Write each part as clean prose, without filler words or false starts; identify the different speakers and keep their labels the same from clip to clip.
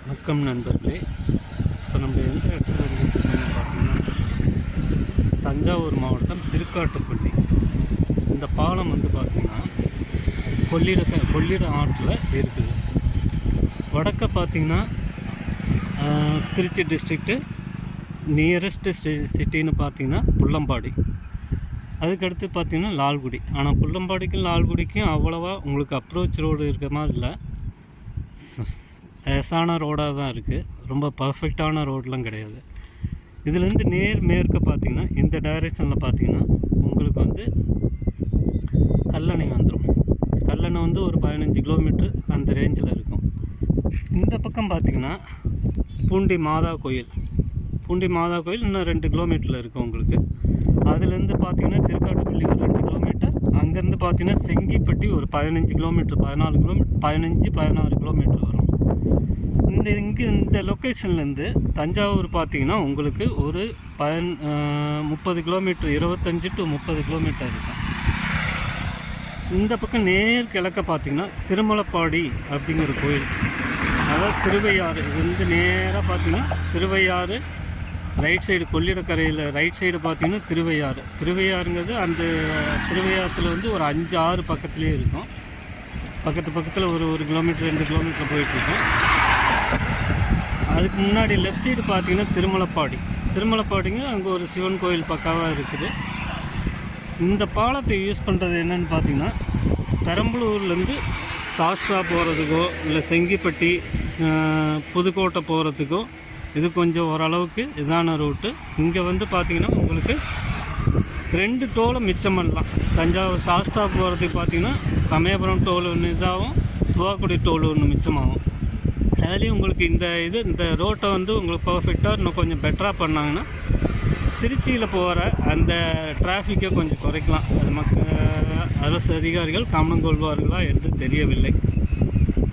Speaker 1: வணக்கம் நண்பர்களே. இப்போ நம்ம எந்த இடத்துல வந்துருக்கோம்னு பார்த்தீங்கன்னா தஞ்சாவூர் மாவட்டம் திருக்காட்டுப்பள்ளி. இந்த பாலம் வந்து பார்த்திங்கன்னா கொள்ளிட ஆற்றில் இருக்குது. வடக்க பார்த்திங்கன்னா திருச்சி டிஸ்ட்ரிக்ட்டு நியரஸ்ட்டு சிட்டின்னு பார்த்திங்கன்னா புள்ளம்பாடி. அதுக்கடுத்து பார்த்திங்கன்னா லால்குடி. ஆனால் புள்ளம்பாடிக்கும் லால்குடிக்கும் அவ்வளோவா உங்களுக்கு அப்ரோச் ரோடு இருக்கிற மாதிரி இல்லை, லேசான ரோடாக தான் இருக்குது. ரொம்ப பர்ஃபெக்டான ரோடெலாம் கிடையாது. இதுலேருந்து மேற்க பார்த்திங்கன்னா இந்த டைரெக்ஷனில் பார்த்திங்கன்னா உங்களுக்கு வந்து கல்லணை வந்துடும். கல்லணை வந்து ஒரு 15 கிலோமீட்டர் அந்த ரேஞ்சில் இருக்கும். இந்த பக்கம் பார்த்திங்கன்னா பூண்டி மாதா கோயில் இன்னும் 2 கிலோமீட்டரில் இருக்குது உங்களுக்கு. அதுலேருந்து பார்த்திங்கன்னா திருக்காட்டுப்பள்ளி ஒரு 2 கிலோமீட்டர், அங்கேருந்து பார்த்திங்கன்னா செங்கிப்பட்டி ஒரு 15 கிலோமீட்டர் 16 கிலோமீட்டர் வரும். இந்த லொக்கேஷன்லேருந்து தஞ்சாவூர் பார்த்திங்கன்னா உங்களுக்கு ஒரு 30 கிலோமீட்டர், 25 to 30 கிலோமீட்டர் இருக்கும். இந்த பக்கம் கிழக்க பார்த்திங்கன்னா திருமலப்பாடி அப்படிங்கிற கோயில், அதாவது திருவையாறு. இது வந்து நேராக பார்த்திங்கன்னா திருவையாறு ரைட் சைடு, கொள்ளிடக்கரையில் ரைட் சைடு பார்த்திங்கன்னா திருவையாறுங்கிறது அந்த திருவையாற்றில் வந்து ஒரு 5-6 பக்கத்துலேயே இருக்கும். பக்கத்தில் ஒரு கிலோமீட்டர் 2 கிலோமீட்டர் போயிட்டுருக்கோம். அதுக்கு முன்னாடி லெஃப்ட் சைடு பார்த்திங்கன்னா திருமலப்பாடிங்க, அங்கே ஒரு சிவன் கோயில் பக்காவாக இருக்குது. இந்த பாலத்தை யூஸ் பண்ணுறது என்னென்னு பார்த்திங்கன்னா பெரம்பலூர்லேருந்து சாஸ்ட்ரா போகிறதுக்கோ இல்லை செங்கிப்பட்டி புதுக்கோட்டை போகிறதுக்கோ இது கொஞ்சம் ஓரளவுக்கு இதான ரூட்டு. இங்கே வந்து பார்த்திங்கன்னா உங்களுக்கு 2 டோலை மிச்சம் பண்ணலாம். தஞ்சாவூர் சாஸ்ட்ரா போகிறதுக்கு பார்த்திங்கன்னா சமயபுரம் டோல் ஒன்று இதாகும், துவாக்குடி டோல் ஒன்று மிச்சமாகும். அதுலேயும் உங்களுக்கு இந்த ரோட்டை வந்து உங்களுக்கு பர்ஃபெக்டாக இன்னும் கொஞ்சம் பெட்டராக பண்ணாங்கன்னா திருச்சியில் போகிற அந்த டிராஃபிக்கை கொஞ்சம் குறைக்கலாம். அது அரசு அதிகாரிகள் கவனம் கொள்வார்களா என்று தெரியவில்லை.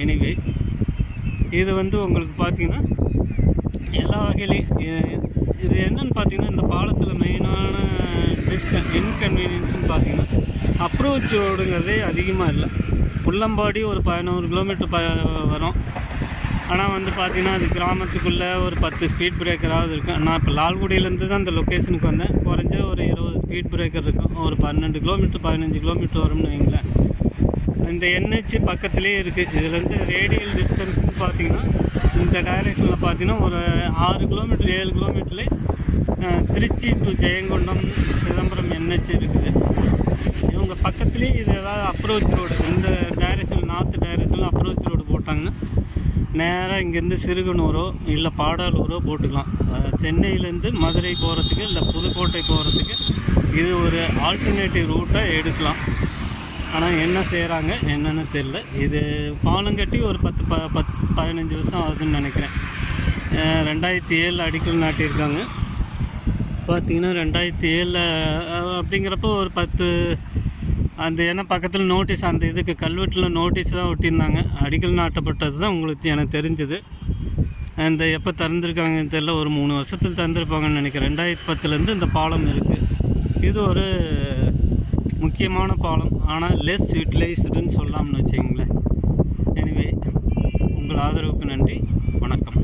Speaker 1: எனிவே இது வந்து உங்களுக்கு பார்த்திங்கன்னா எல்லா வகையிலையும் இது என்னென்னு பார்த்திங்கன்னா இந்த பாலத்தில் மெயினான இன்கன்வீனியன்ஸ்னு பார்த்திங்கன்னா அப்ரோச் ரோடுங்கிறதே அதிகமாக இல்லை. புள்ளம்பாடி ஒரு 11 கிலோமீட்டர் வரும். ஆனால் வந்து பார்த்திங்கன்னா அது கிராமத்துக்குள்ளே ஒரு 10 ஸ்பீட் பிரேக்கராவது இருக்கும். நான் இப்போ லால்குடியிலேருந்து தான் இந்த லொக்கேஷனுக்கு வந்தேன். குறைஞ்ச ஒரு 20 ஸ்பீட் பிரேக்கர் இருக்கும். ஒரு 12 கிலோமீட்டர் 15 கிலோமீட்டர் வரும்னு வைங்களேன். இந்த NH பக்கத்துலேயே இருக்குது. இதுலேருந்து ரேடியல் டிஸ்டன்ஸ்னு பார்த்திங்கன்னா இந்த டைரெக்ஷனில் பார்த்திங்கன்னா ஒரு 6 கிலோமீட்டர் 7 கிலோமீட்டர்லேயே திருச்சி டு ஜெயங்கொண்டம் சிதம்பரம் NH இருக்குது. இவங்க பக்கத்துலேயே இது ஏதாவது அப்ரோச் ரோடு இந்த டைரெக்ஷனில் நார்த் டைரெக்ஷனில் அப்ரோச் ரோடு போட்டாங்கன்னா நேராக இங்கேருந்து சிறுகனூரோ இல்லை பாடாலூரோ போட்டுக்கலாம். சென்னையிலேருந்து மதுரை போகிறதுக்கு இல்லை புதுக்கோட்டை போகிறதுக்கு இது ஒரு ஆல்டர்னேட்டிவ் ரூட்டாக எடுக்கலாம். ஆனால் என்ன செய்கிறாங்க என்னென்னு தெரில. இது பாலங்கட்டி ஒரு 10-15 வருஷம் ஆகுதுன்னு நினைக்கிறேன். 2007 அடிக்கல் நாட்டியிருக்காங்க. பார்த்திங்கன்னா 2007 அப்படிங்கிறப்போ ஒரு 10 அந்த ஏன்னா பக்கத்தில் நோட்டீஸ், அந்த இதுக்கு கல்வெட்டில் நோட்டீஸ் தான் ஒட்டியிருந்தாங்க. அடிக்கல் நாட்டப்பட்டது தான் உங்களுக்கு எனக்கு தெரிஞ்சுது. இந்த எப்போ திறந்துருக்காங்கன்னு தெரில, ஒரு 3 வருஷத்தில் திறந்துருப்பாங்கன்னு நினைக்கிறேன். 2010 இந்த பாலம் இருக்குது. இது ஒரு முக்கியமான பாலம், ஆனால் லெஸ் யூட்டிலைஸ்டுன்னு சொல்லாம்னு வச்சுங்களேன். எனிவே உங்கள் ஆதரவுக்கு நன்றி. வணக்கம்.